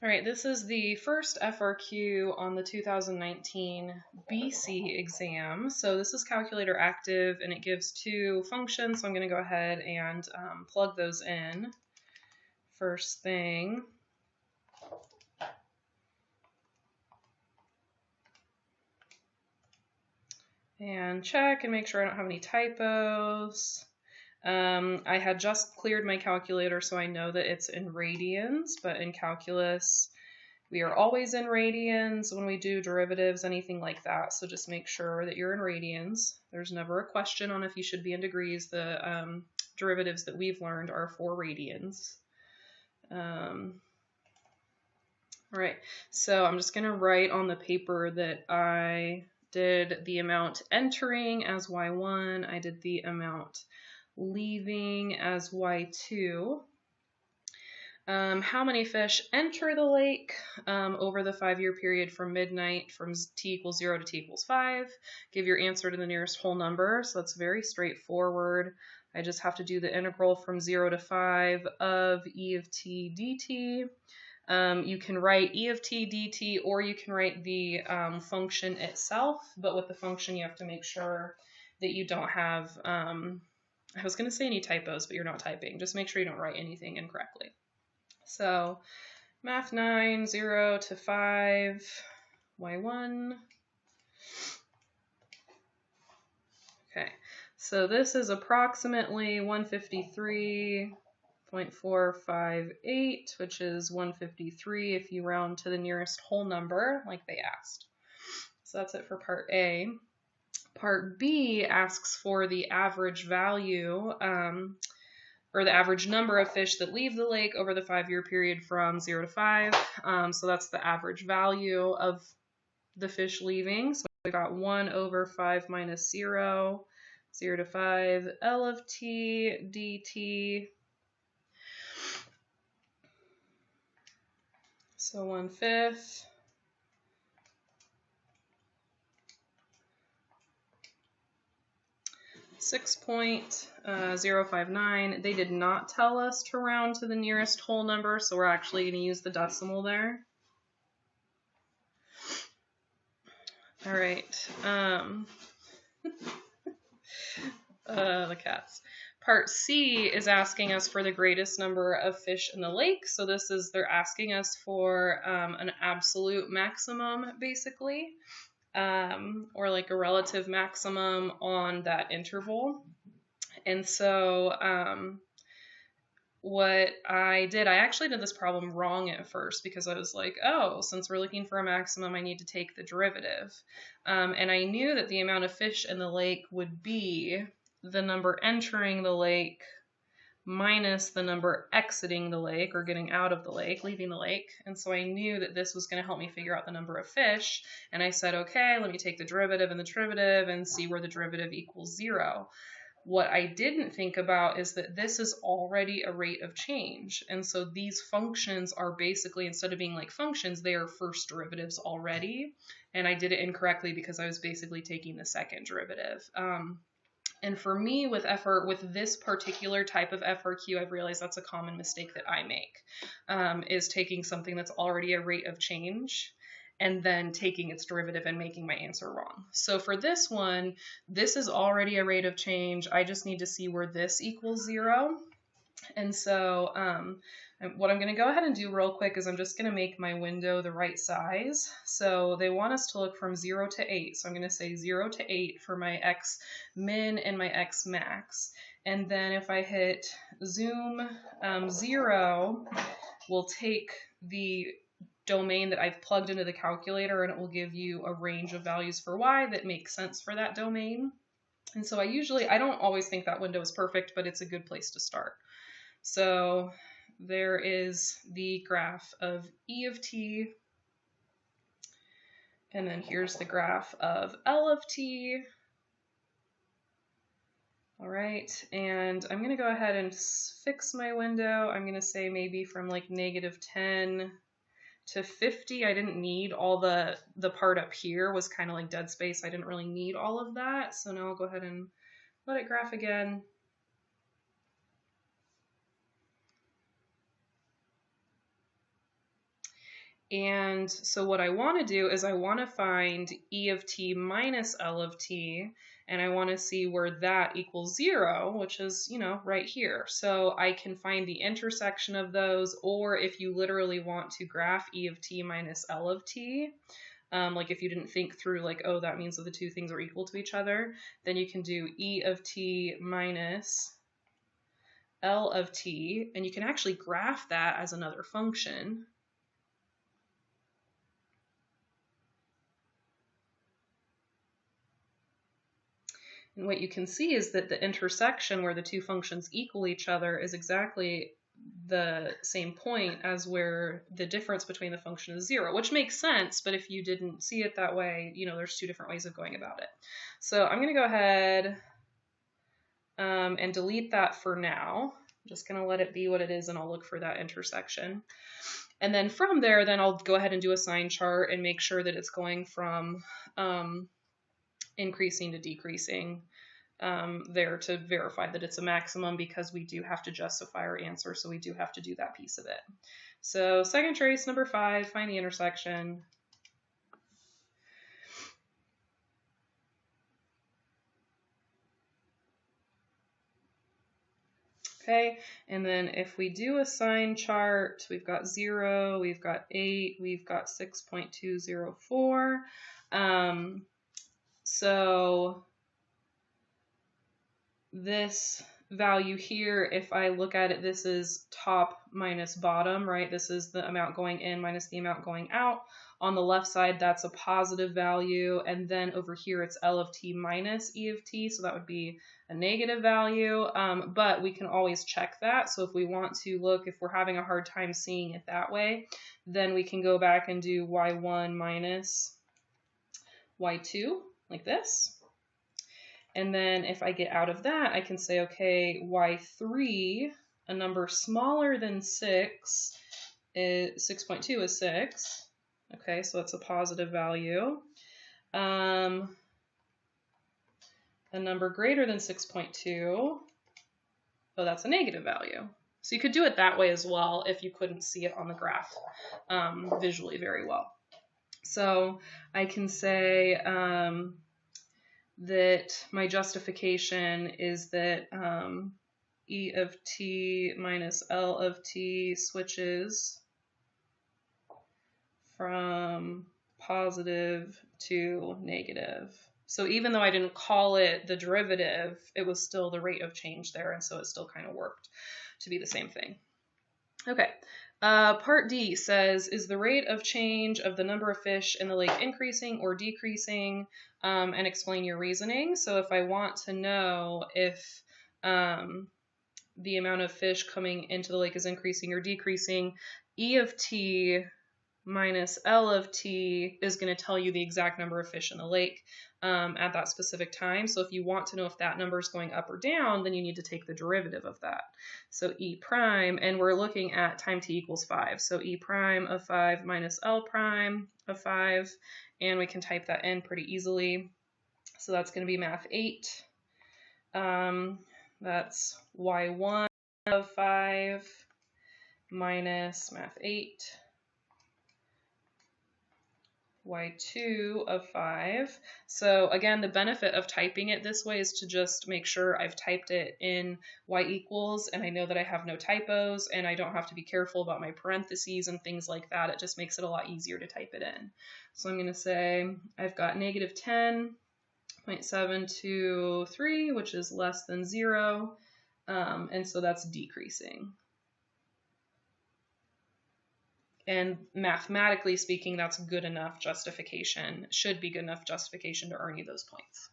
All right, this is the first FRQ on the 2019 BC exam. So this is calculator active and it gives two functions. So I'm going to go ahead and plug those in. First thing. And check and make sure I don't have any typos. I had just cleared my calculator, so I know that it's in radians, but in calculus, we are always in radians when we do derivatives, anything like that. So just make sure that you're in radians. There's never a question on if you should be in degrees. The derivatives that we've learned are for radians. All right, so I'm just going to write on the paper that I did the amount entering as y1. I did the amount leaving as y2. How many fish enter the lake over the 5-year period from midnight from t equals 0 to t equals 5? Give your answer to the nearest whole number. So that's very straightforward. I just have to do the integral from 0 to 5 of e of t dt. You can write e of t dt, or you can write the function itself, but with the function you have to make sure that you don't have, I was going to say any typos, but you're not typing. Just make sure you don't write anything incorrectly. So math 9, 0 to 5, y1. Okay, so this is approximately 153.458, which is 153 if you round to the nearest whole number, like they asked. So that's it for part A. Part B asks for the average value, or the average number of fish that leave the lake over the 5-year period from 0 to 5. So that's the average value of the fish leaving. So we got 1 over 5 minus 0, 0 to 5, L of t dt. So 1/5. 6.059. They did not tell us to round to the nearest whole number, so we're actually going to use the decimal there. All right. The cats. Part C is asking us for the greatest number of fish in the lake. So this is, they're asking us for an absolute maximum, basically. Or like a relative maximum on that interval. And so what I did, I actually did this problem wrong at first because I was like, oh, since we're looking for a maximum, I need to take the derivative. And I knew that the amount of fish in the lake would be the number entering the lake minus the number exiting the lake or getting out of the lake, leaving the lake. And so I knew that this was going to help me figure out the number of fish. And I said, okay, let me take the derivative and the derivative and see where the derivative equals 0. What I didn't think about is that this is already a rate of change. And so these functions are basically, instead of being like functions, they are first derivatives already. And I did it incorrectly because I was basically taking the second derivative. And for me, with this particular type of FRQ, I've realized that's a common mistake that I make, is taking something that's already a rate of change and then taking its derivative and making my answer wrong. So for this one, this is already a rate of change. I just need to see where this equals 0. And so what I'm going to go ahead and do real quick is I'm just going to make my window the right size. So they want us to look from 0 to 8. So I'm going to say 0 to 8 for my x min and my x max. And then if I hit zoom 0, we'll take the domain that I've plugged into the calculator and it will give you a range of values for y that makes sense for that domain. And so I don't always think that window is perfect, but it's a good place to start. So there is the graph of e of t, and then here's the graph of L of t. All right, and I'm going to go ahead and fix my window. I'm going to say maybe from like -10 to 50. I didn't need all the part up here was kind of like dead space. I didn't really need all of that. So now I'll go ahead and let it graph again. And so what I want to do is I want to find E of t minus L of t, and I want to see where that equals 0, which is, you know, right here. So I can find the intersection of those, or if you literally want to graph E of t minus L of t, like if you didn't think through like, oh, that means that the two things are equal to each other, then you can do E of t minus L of t, and you can actually graph that as another function. And what you can see is that the intersection where the two functions equal each other is exactly the same point as where the difference between the function is 0, which makes sense, but if you didn't see it that way, you know, there's two different ways of going about it. So I'm going to go ahead and delete that for now. I'm just going to let it be what it is, and I'll look for that intersection. And then from there, then I'll go ahead and do a sign chart and make sure that it's going from increasing to decreasing there to verify that it's a maximum, because we do have to justify our answer, so we do have to do that piece of it. So second trace, number 5, find the intersection. Okay, and then if we do a sign chart, we've got 0, we've got 8, we've got 6.204. So this value here, if I look at it, this is top minus bottom, right? This is the amount going in minus the amount going out. On the left side, that's a positive value. And then over here, it's L of t minus E of t. So that would be a negative value. But we can always check that. So if we want to look, if we're having a hard time seeing it that way, then we can go back and do y1 minus y2 like this. And then if I get out of that, I can say, okay, y3, a number smaller than 6, is 6.2 is 6. Okay, so that's a positive value. A number greater than 6.2, oh, that's a negative value. So you could do it that way as well if you couldn't see it on the graph visually very well. So I can say that my justification is that E of t minus L of t switches from positive to negative. So even though I didn't call it the derivative, it was still the rate of change there, and so it still kind of worked to be the same thing. Okay. Part D says, is the rate of change of the number of fish in the lake increasing or decreasing? And explain your reasoning. So if I want to know if the amount of fish coming into the lake is increasing or decreasing, E of t minus L of t is going to tell you the exact number of fish in the lake at that specific time. So if you want to know if that number is going up or down, then you need to take the derivative of that. So E prime, and we're looking at time t equals 5. So E prime of 5 minus L prime of 5, and we can type that in pretty easily. So that's going to be math 8. That's Y1 of 5 minus math 8. Y2 of 5. So again, the benefit of typing it this way is to just make sure I've typed it in Y equals, and I know that I have no typos, and I don't have to be careful about my parentheses and things like that. It just makes it a lot easier to type it in. So I'm going to say I've got negative 10.723, which is less than 0, and so that's decreasing. And mathematically speaking, that's good enough justification, should be good enough justification to earn you those points.